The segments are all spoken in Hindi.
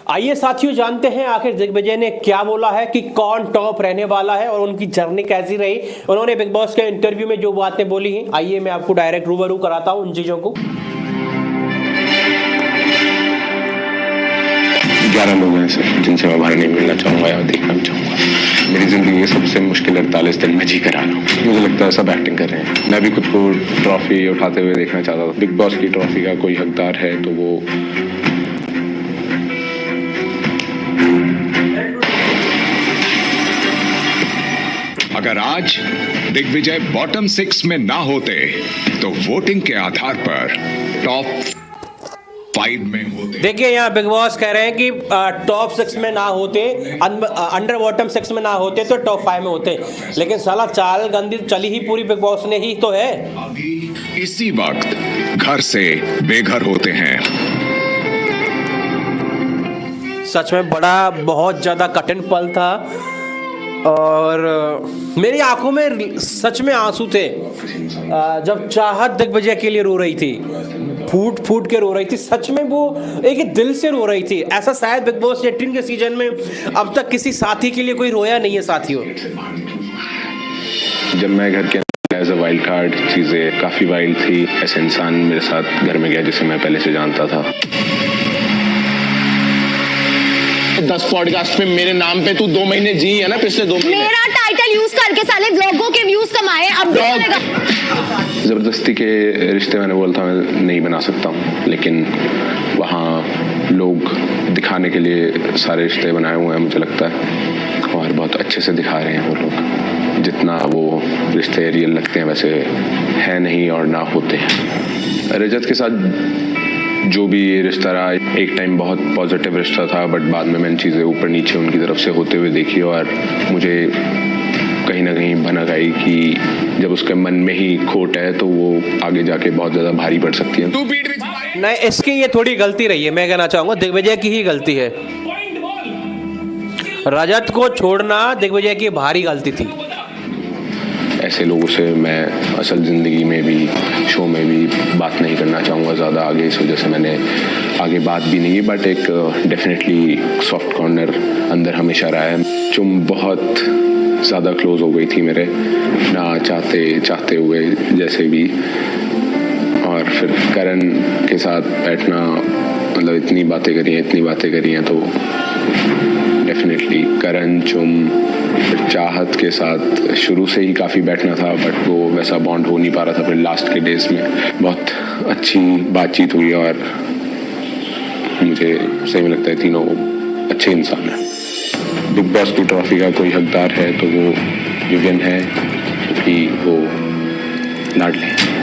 आइए साथियों जानते हैं आखिर दिग्विजय ने क्या बोला है कि कौन टॉप रहने वाला है और उनकी जर्नी कैसी रही। उन्होंने बिग बॉस के इंटरव्यू में जो बातें बोली हैं, आइए मैं आपको डायरेक्ट रूबरू कराता हूं उन चीजों को। 11 लोग हैं ऐसे जिनसे मैं बाहर नहीं मिलना चाहूंगा या देखना भी चाहूंगा। मेरी जिंदगी के सबसे मुश्किल 48 दिन मैं जी कर आ रहा हूँ। मुझे लगता है सब एक्टिंग कर रहे हैं। मैं भी खुद को ट्रॉफी उठाते हुए देखना चाहता था। बिग बॉस की ट्रॉफी का कोई हकदार है तो वो अगर आज दिग्विजय बॉटम 6 में ना होते तो वोटिंग के आधार पर टॉप 5 में होते। देखिए यहाँ बिग बॉस कह रहे हैं कि टॉप 6 में ना होते, अंडर बॉटम 6 में ना होते तो टॉप 5 में होते, लेकिन साला चाल गंदी चली ही पूरी बिग बॉस ने ही तो है। अभी इसी वक्त घर से बेघर होते हैं। सच में बड़ा बहुत ज्यादा कठिन पल था और मेरी आंखों में सच में आंसू थे जब चाहत दिग्विजय के लिए रो रही थी, फूट फूट के रो रही थी। सच में वो एक दिल से रो रही थी। ऐसा शायद बिग बॉस 18 के सीजन में अब तक किसी साथी के लिए कोई रोया नहीं है साथियों। जब मैं घर के एज अ वाइल्ड कार्ड चीज़ें काफ़ी वाइल्ड थी। ऐसे इंसान मेरे साथ घर में गया जिसे मैं पहले से जानता था। 10 पॉडकास्ट पे मेरे नाम पे तू 2 महीने जी है ना, पिछले 2 महीने मेरा टाइटल यूज करके साले व्लॉगों के व्यूज कमाए। अब भी चलेगा। ज़बरदस्ती के रिश्ते मैंने बोला था मैं नहीं बना सकता हूँ, लेकिन वहाँ लोग दिखाने के लिए सारे रिश्ते बनाए हुए हैं मुझे लगता है, और बहुत अच्छे से दिखा रहे हैं वो लोग। जितना वो रिश्ते रियल लगते हैं वैसे है नहीं और ना होते हैं। रजत के साथ जो भी ये रिश्ता रहा, एक टाइम बहुत पॉजिटिव रिश्ता था, बट बाद में मैंने चीज़ें ऊपर नीचे उनकी तरफ से होते हुए देखी और मुझे कहीं ना कहीं भनक आई कि जब उसके मन में ही खोट है तो वो आगे जाके बहुत ज़्यादा भारी पड़ सकती है। नहीं, इसकी ये थोड़ी गलती रही है, मैं कहना चाहूँगा दिग्विजय की ही गलती है। रजत को छोड़ना दिग्विजय की भारी गलती थी। ऐसे लोगों से मैं असल ज़िंदगी में भी, शो में भी बात नहीं करना चाहूँगा ज़्यादा आगे, इस वजह से मैंने आगे बात भी नहीं की। बट एक डेफिनेटली सॉफ्ट कॉर्नर अंदर हमेशा रहा है। चुम बहुत ज़्यादा क्लोज हो गई थी मेरे, ना चाहते हुए जैसे भी। और फिर करण के साथ बैठना, मतलब इतनी बातें करी हैं तो डेफिनेटली करण, चुम, चाहत के साथ शुरू से ही काफ़ी बैठना था, बट वो वैसा बॉन्ड हो नहीं पा रहा था। फिर लास्ट के डेज में बहुत अच्छी बातचीत हुई और मुझे सही में लगता है तीनों अच्छे इंसान हैं। बिग बॉस की ट्रॉफी का कोई हकदार है तो वो विवियन है, क्योंकि वो लाडली है।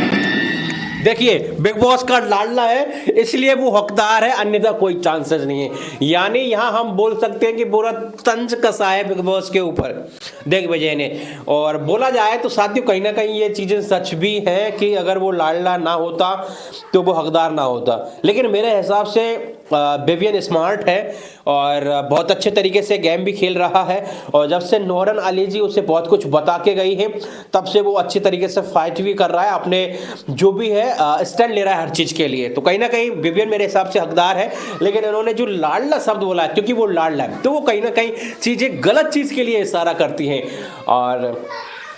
देखिए बिग बॉस का लाडला है इसलिए वो हकदार है, अन्यथा कोई चांसेस नहीं है। यानी यहाँ हम बोल सकते हैं कि पूरा तंज कसा है बिग बॉस के ऊपर दिग्विजय ने। और बोला जाए तो साथियों कहीं ना कहीं ये चीज़ें सच भी हैं कि अगर वो लाडला ना होता तो वो हकदार ना होता। लेकिन मेरे हिसाब से विवियन स्मार्ट है और बहुत अच्छे तरीके से गेम भी खेल रहा है, और जब से नौरन अली जी उसे बहुत कुछ बता के गई है तब से वो अच्छी तरीके से फाइट भी कर रहा है, अपने जो भी है स्टैंड ले रहा है हर चीज के लिए। तो कहीं ना कहीं विवियन मेरे हिसाब से हकदार है। लेकिन इन्होंने जो लाडला शब्द बोला है, क्योंकि वो लाडला है तो वो कहीं ना कहीं चीजें गलत चीज के लिए इशारा करती हैं। और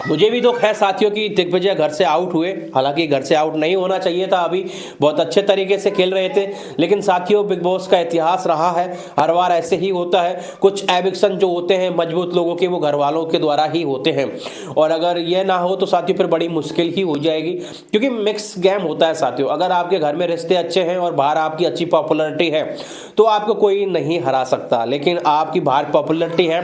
मुझे भी दुख है साथियों कि दिग्विजय घर से आउट हुए। हालांकि घर से आउट नहीं होना चाहिए था, अभी बहुत अच्छे तरीके से खेल रहे थे। लेकिन साथियों बिग बॉस का इतिहास रहा है, हर बार ऐसे ही होता है। कुछ एविक्शन जो होते हैं मजबूत लोगों के, वो घर वालों के द्वारा ही होते हैं। और अगर ये ना हो तो साथियों फिर बड़ी मुश्किल ही हो जाएगी, क्योंकि मिक्स गेम होता है साथियों। अगर आपके घर में रिश्ते अच्छे हैं और बाहर आपकी अच्छी पॉपुलरिटी है तो आपको कोई नहीं हरा सकता। लेकिन आपकी बाहर पॉपुलरिटी है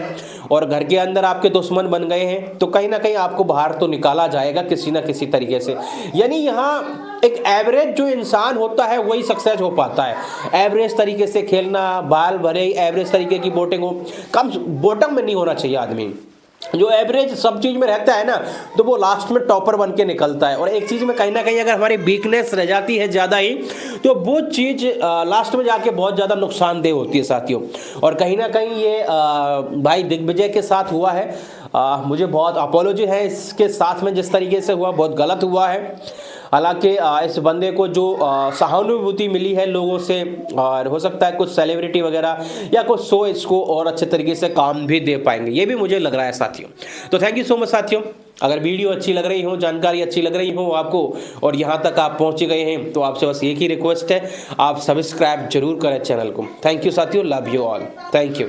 और घर के अंदर आपके दुश्मन बन गए हैं तो कहीं ना कहीं आपको बाहर तो निकाला जाएगा किसी ना किसी तरीके से। यानी यहाँ एक एवरेज जो इंसान होता है वही सक्सेस हो पाता है। एवरेज तरीके से खेलना, बाल भरे एवरेज तरीके की वोटिंग हो, कम बॉटम में नहीं होना चाहिए आदमी। जो एवरेज सब चीज में रहता है ना तो वो लास्ट में टॉपर बन के निकलता है। और एक चीज में कहीं ना कहीं अगर हमारी वीकनेस रह जाती है ज्यादा ही तो वो चीज लास्ट में जाके बहुत ज्यादा नुकसानदेह होती है साथियों। और कहीं ना कहीं ये भाई दिग्विजय के साथ हुआ है। मुझे बहुत अपोलॉजी है इसके साथ में, जिस तरीके से हुआ बहुत गलत हुआ है। हालांकि इस बंदे को जो सहानुभूति मिली है लोगों से, और हो सकता है कुछ सेलिब्रिटी वगैरह या कुछ शो इसको और अच्छे तरीके से काम भी दे पाएंगे, ये भी मुझे लग रहा है साथियों। तो थैंक यू सो मच साथियों। अगर वीडियो अच्छी लग रही हो, जानकारी अच्छी लग रही हो आपको और यहाँ तक आप पहुँच गए हैं, तो आपसे बस एक ही रिक्वेस्ट है, आप सब्सक्राइब जरूर करें चैनल को। थैंक यू साथियों, love you all, thank you.